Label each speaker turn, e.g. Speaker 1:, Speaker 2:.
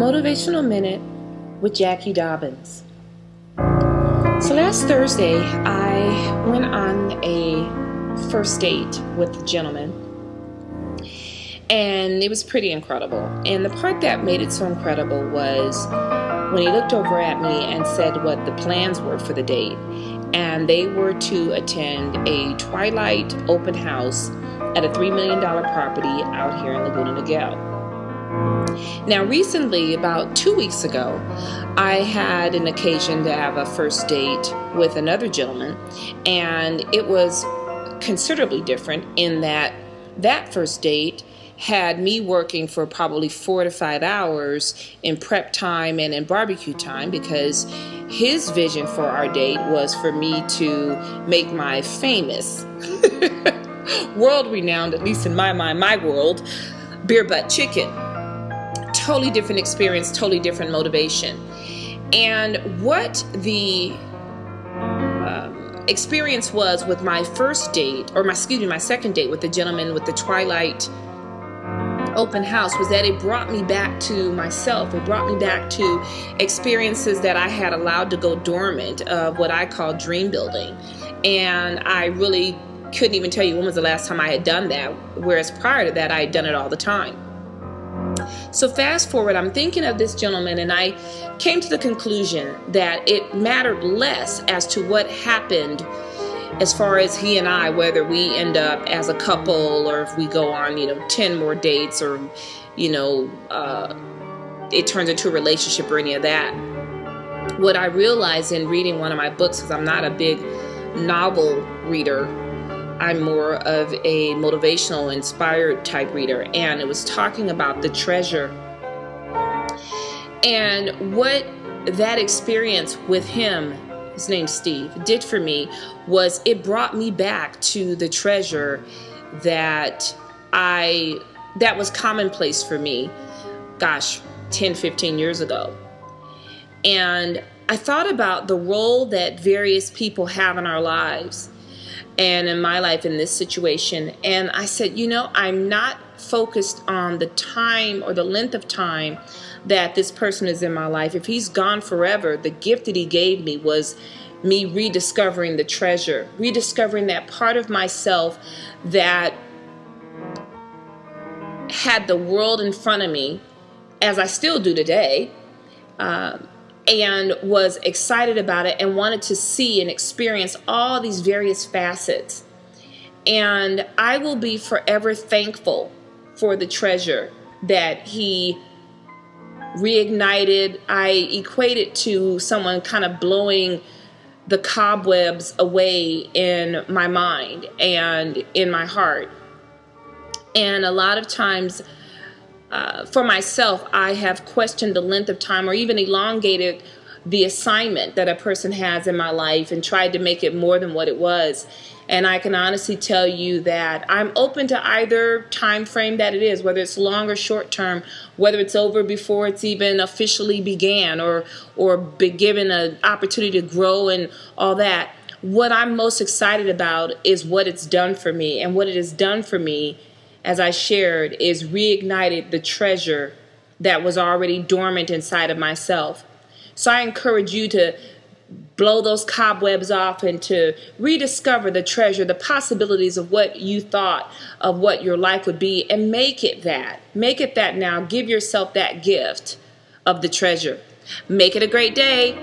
Speaker 1: Motivational Minute with Jacqui Dobens. So last Thursday, I went on a first date with a gentleman, and it was pretty incredible. And the part that made it so incredible was when he looked over at me and said what the plans were for the date. And they were to attend a twilight open house at a $3 million property out here in Laguna Niguel. Now, recently, about 2 weeks ago, I had an occasion to have a first date with another gentleman, and it was considerably different in that first date had me working for probably 4 to 5 hours in prep time and in barbecue time, because his vision for our date was for me to make my famous, world-renowned, at least in my mind, my world, beer butt chicken. Totally different experience, totally different motivation. And what the experience was with my first date, or my second date with the gentleman with the twilight open house, was that it brought me back to myself. It brought me back to experiences that I had allowed to go dormant, of what I call dream building. And I really couldn't even tell you when was the last time I had done that, whereas prior to that I had done it all the time. So fast forward, I'm thinking of this gentleman, and I came to the conclusion that it mattered less as to what happened as far as he and I, whether we end up as a couple or if we go on, 10 more dates, or, it turns into a relationship or any of that. What I realized in reading one of my books, because I'm not a big novel reader, I'm more of a motivational, inspired type reader, and it was talking about the treasure. And what that experience with him, his name's Steve, did for me was it brought me back to the treasure that was commonplace for me, 10, 15 years ago. And I thought about the role that various people have in our lives, and in my life in this situation. And I said, I'm not focused on the time or the length of time that this person is in my life. If he's gone forever, the gift that he gave me was me rediscovering the treasure, rediscovering that part of myself that had the world in front of me, as I still do today, and was excited about it and wanted to see and experience all these various facets. And I will be forever thankful for the treasure that he reignited. I equate it to someone kind of blowing the cobwebs away in my mind and in my heart. And a lot of times, for myself, I have questioned the length of time or even elongated the assignment that a person has in my life and tried to make it more than what it was. And I can honestly tell you that I'm open to either time frame that it is, whether it's long or short term, whether it's over before it's even officially began, or be given an opportunity to grow and all that. What I'm most excited about is what it's done for me, and what it has done for me, as I shared, is reignited the treasure that was already dormant inside of myself. So I encourage you to blow those cobwebs off and to rediscover the treasure, the possibilities of what you thought of what your life would be, and make it that. Make it that now. Give yourself that gift of the treasure. Make it a great day.